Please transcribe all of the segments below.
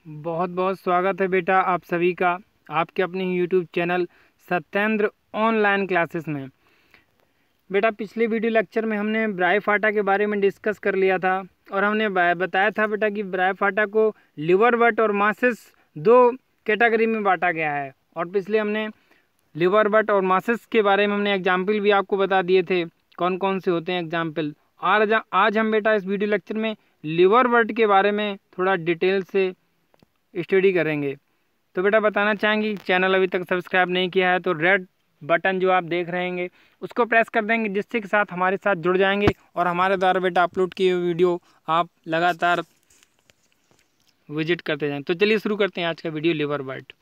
बहुत बहुत स्वागत है बेटा आप सभी का आपके अपने YouTube channel Satyendra online classes में। बेटा पिछले वीडियो लेक्चर में हमने ब्राईफाटा के बारे में डिस्कस कर लिया था और हमने बताया था बेटा कि ब्राईफाटा को लिवर बट और मासिस दो कैटेगरी में बांटा गया है। और पिछले हमने लिवर बट और मासिस के बारे में हमने एग्जाम्पल भी आपको बता दिए थे कौन कौन से होते हैं एग्जाम्पल। आज हम बेटा इस वीडियो लेक्चर में लिवर बट के बारे में थोड़ा डिटेल से स्टडी करेंगे। तो बेटा बताना चाहेंगे चैनल अभी तक सब्सक्राइब नहीं किया है तो रेड बटन जो आप देख रहे हैं उसको प्रेस कर देंगे, जिससे के साथ हमारे साथ जुड़ जाएंगे और हमारे द्वारा बेटा अपलोड किए हुए वीडियो आप लगातार विजिट करते जाएं। तो चलिए शुरू करते हैं आज का video. Liverwort.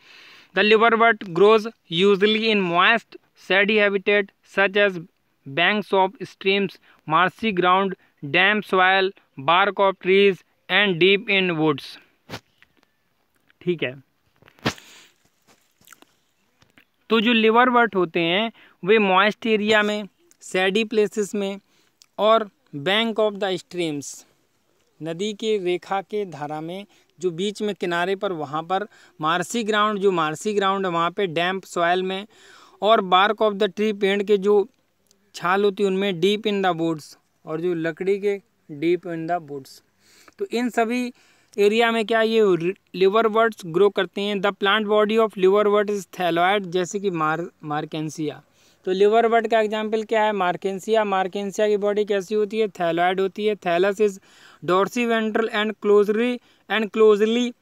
The liverwort grows usually in moist shady habitat such as banks of streams, marshy ground, damp soil, bark of trees and deep in woods. ठीक है, तो जो लिवर बट होते हैं वे मॉइस्ट एरिया में, सैडी places में और bank of the streams, नदी के रेखा के धारा में जो बीच में किनारे पर वहाँ पर, मार्सी ग्राउंड जो मार्सी ग्राउंड है वहाँ पे, डैम्प सॉइल में और बार्क ऑफ द ट्री पेड़ के जो छाल होती है उनमें, डीप इन द वुड्स और जो लकड़ी के डीप इन द वुड्स। तो इन सभी एरिया में क्या ये लिवर बर्ड्स ग्रो करते हैं। The plant body of liver bird is thalloid, जैसे कि मार्केंसिया। तो लिवर बर्ड का एग्जांपल क्या है? मार्केंसिया। मार्केंसिया की बॉडी कैसी होती है? थैलॉइड होती है। Thallus is dorsiventral and closely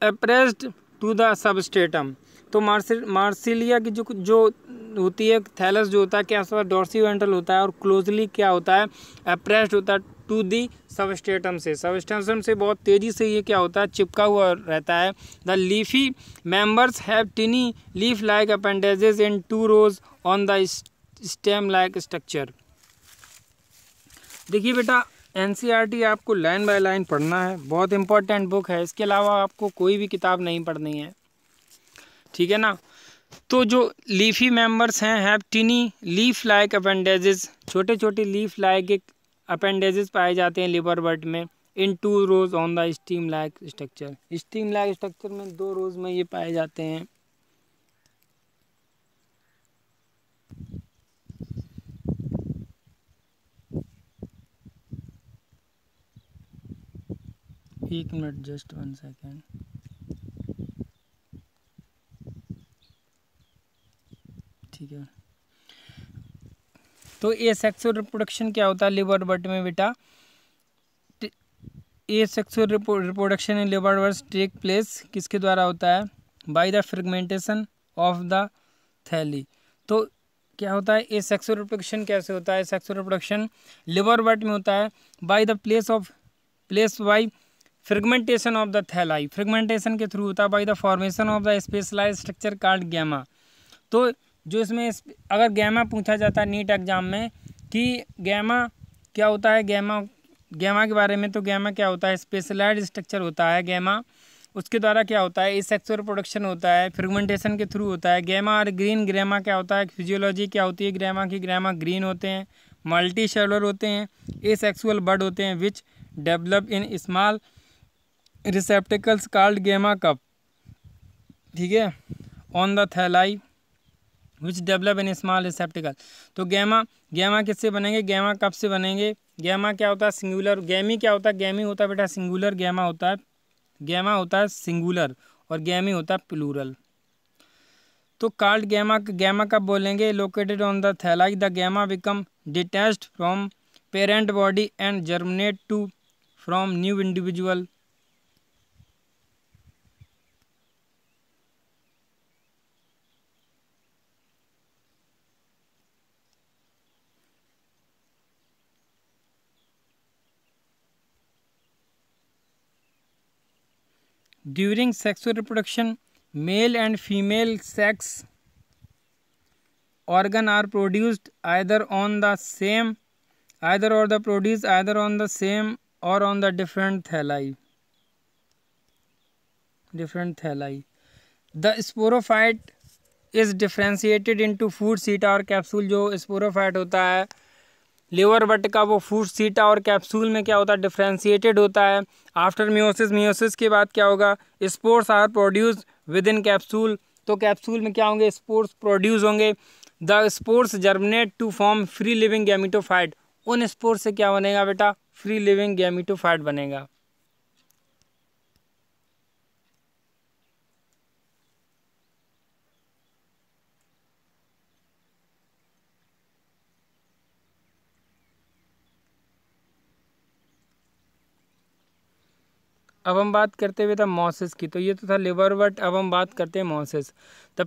appressed to the substratum. तो मार्सिलिया की जो होती है, थैलस जो होता है क्या होता है? डोर्सीवेंट्रल होता है और क्लोजली क्या होता है? अप्रेस्ड होता है टू दी सबस्ट्रेटम से। सबस्ट्रेटम से बहुत तेज़ी से ये क्या होता है? चिपका हुआ रहता है। The leafy members have टिनी leaf like appendages in 2 rows on the stem like structure. देखिए बेटा एनसीईआरटी आपको लाइन बाय लाइन पढ़ना है, बहुत इंपॉर्टेंट बुक है। इसके अलावा आपको कोई भी किताब नहीं पढ़नी है, ठीक है ना। तो जो लीफी मेंबर्स हैं, हैव टिनी लीफ लाइक अपेंडेजेस, छोटे छोटे लीफ लाइक अपेंडेजेस पाए जाते हैं लिवर बर्ड में। इन 2 rows on the steam like structure, steam like structure में 2 rows में ये पाए जाते हैं। एक मिनट, जस्ट 1 सेकेंड। ठीक है, तो ये सेक्सुअल रिप्रोडक्शन क्या होता है लिवर बर्ड में बेटा? ये sexual reproduction in liverworts take place किसके द्वारा होता है? By the fragmentation of the thalli. तो क्या होता है ये सेक्सुअल रिप्रोडक्शन कैसे होता है? सेक्सुअल रिप्रोडक्शन लिवर बर्ड में होता है by the place by fragmentation of the thalli. Fragmentation के थ्रू होता है by the formation of the specialized structure called gemma. तो जो इसमें अगर गैमा पूछा जाता है नीट एग्जाम में कि गैमा क्या होता है, गैमा के बारे में, तो गैमा क्या होता है? स्पेशलाइज्ड स्ट्रक्चर होता है गैमा। उसके द्वारा क्या होता है? एसेक्सुअल प्रोडक्शन होता है, फ्रेगमेंटेशन के थ्रू होता है। गैमा और ग्रीन, ग्रैमा क्या होता है? फिजियोलॉजी क्या होती है ग्रैमा की? ग्रैमा ग्रीन होते हैं, मल्टी सेलुलर होते हैं, एसेक्सुअल बर्ड होते हैं which develop in small receptacles called gemma cup. ठीक है, on the thalli which develop in small receptacle. तो गैमा किससे बनेंगे? गैमा कब से बनेंगे? गैमा क्या होता है? सिंगुलर। गैमी क्या होता है? गैमी होता है बेटा सिंगुलर, गैमा होता है सिंगुलर और गैमी होता है प्लूरल। तो कॉल्ड गैमा कब बोलेंगे? Located on the thalli the gemma become detached from parent body and germinate to from new individual. During sexual reproduction, male and female sex organ are produced either on the same or on the different thalli. The sporophyte is differentiated into food, seta और capsule. जो sporophyte होता है liver but का वो food seta और capsule में क्या होता है, डिफ्रेंशिएटेड होता है। आफ्टर मियोसिस, मियोसिस के बाद क्या होगा, spores are produce within capsule, तो कैप्सूल में क्या होंगे, स्पोर्स प्रोड्यूस होंगे। The spores germinate to form free living gametophyte, उन स्पोर्स से क्या बनेगा बेटा, फ्री लिविंग गैमेटोफाइट बनेगा। अब हम बात करते हुए था मॉसेस की, तो ये तो था लिवरवर्ट। अब हम बात करते हैं mosses. The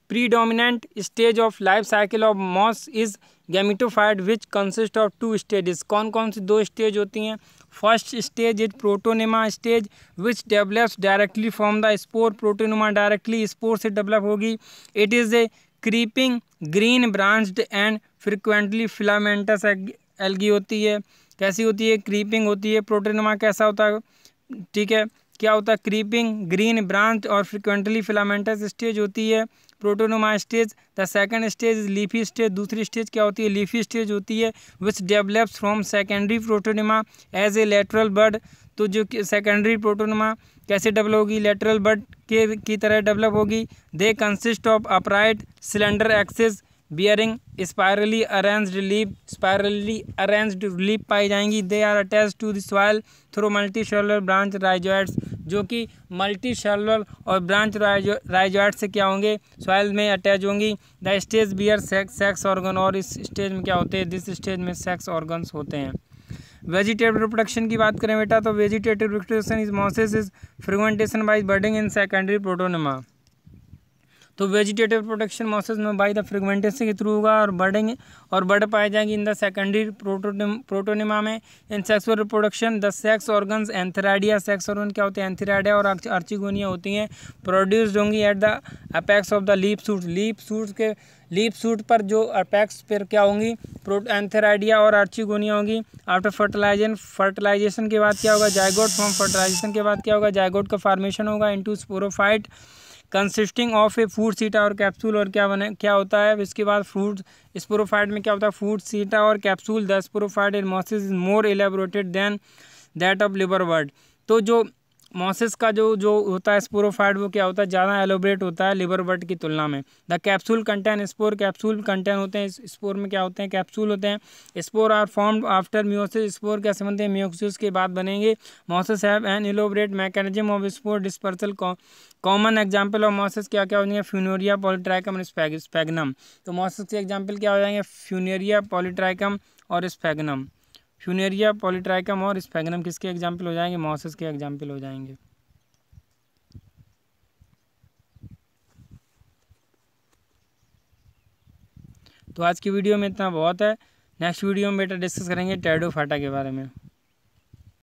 predominant stage of life cycle of moss is gametophyte which consist of two stages, कौन कौन सी दो स्टेज होती हैं। First stage is protonema stage which develops directly from the spore, protonema directly spore से develop होगी। It is a creeping green branched and frequently filamentous algae होती है। कैसी होती है, क्रीपिंग होती है। प्रोटोनिमा कैसा होता है, ठीक है, क्या होता है, क्रीपिंग ग्रीन ब्रांच और फ्रिक्वेंटली फिलामेंटस स्टेज होती है protonema stage. The second stage is leafy stage, दूसरी स्टेज क्या होती है, लीफी स्टेज होती है। Which develops from secondary protonema as a lateral bud, तो जो सेकेंडरी प्रोटोनिमा कैसे डेवलप होगी, लेटरल बड के की तरह डेवलप होगी। They consist of upright cylinder axis bearing spirally arranged leaf, spirally arranged leaf पाई जाएंगी। They are attach to the soil through multicellular branch rhizoids, जो कि मल्टी सेलुलर और ब्रांच राइजोइड से क्या होंगे, सॉइल में अटैच होंगी। The stage bear sex organ, और इस स्टेज में क्या होते हैं, दिस स्टेज में सेक्स ऑर्गन्स होते हैं। वेजिटेटिव रिप्रोडक्शन की बात करें बेटा, तो vegetative reproduction is mosses is fragmentation by budding in secondary protonema. तो वेजिटेटिव प्रोडक्शन मॉसेस में बाई द फ्रेगमेंटेशन के थ्रू होगा और बढ़ेंगे और बढ़ पाए जाएंगे इन द सेकेंडरी प्रोटोनिमा में। In sexual reproduction the sex organs antheridia, sex organ क्या होते हैं, एंथेराइडिया और आर्चिगोनिया होती हैं, प्रोड्यूस्ड होंगी at the apex of the leaf suit, leaf suit पर जो अपेक्स पर क्या होंगी, एंथेराइडिया और आर्चिगोनिया होंगी। आफ्टर फर्टिलाइजेशन के बाद क्या होगा, जायगोट, फ्रॉम फर्टिलाइजेशन के बाद क्या होगा, जायगोट का फॉर्मेशन होगा into sporophyte consisting of A food seta और कैप्सूल, और क्या होता है इसके बाद फूड स्पोरोफाइट में क्या होता है, फूड सीटा और capsule. The sporophyte in mosses is more elaborated than that of liverwort, तो जो मॉसेस का जो होता है स्पोरोफाइट वो क्या होता है, ज़्यादा एलोबरेट होता है लिवरवर्ट की तुलना में। The capsule contain spore, capsule contain होते हैं, स्पोर में क्या होते हैं, कैप्सूल होते हैं। Spore are formed after meiosis, spore कैसे बनते हैं, मियोसिस के बाद बनेंगे। Mosses have an elaborate mechanism of spore dispersal. Common example of mosses क्या क्या हो जाएंगे, फ्यूनेरिया पॉलीट्राइकम और स्पैगनम। तो मॉसेस के एग्जाम्पल क्या हो जाएंगे, फ्यूनेरिया पॉलीट्राइकम और स्पैगनम। फ्यूनेरिया पॉलीट्राइकम और स्पैगनम किसके एग्जाम्पल हो जाएंगे, मॉसेस के एग्जाम्पल हो जाएंगे। तो आज की वीडियो में इतना बहुत है। नेक्स्ट वीडियो में बेटा डिस्कस करेंगे टेरिडोफाइटा के बारे में।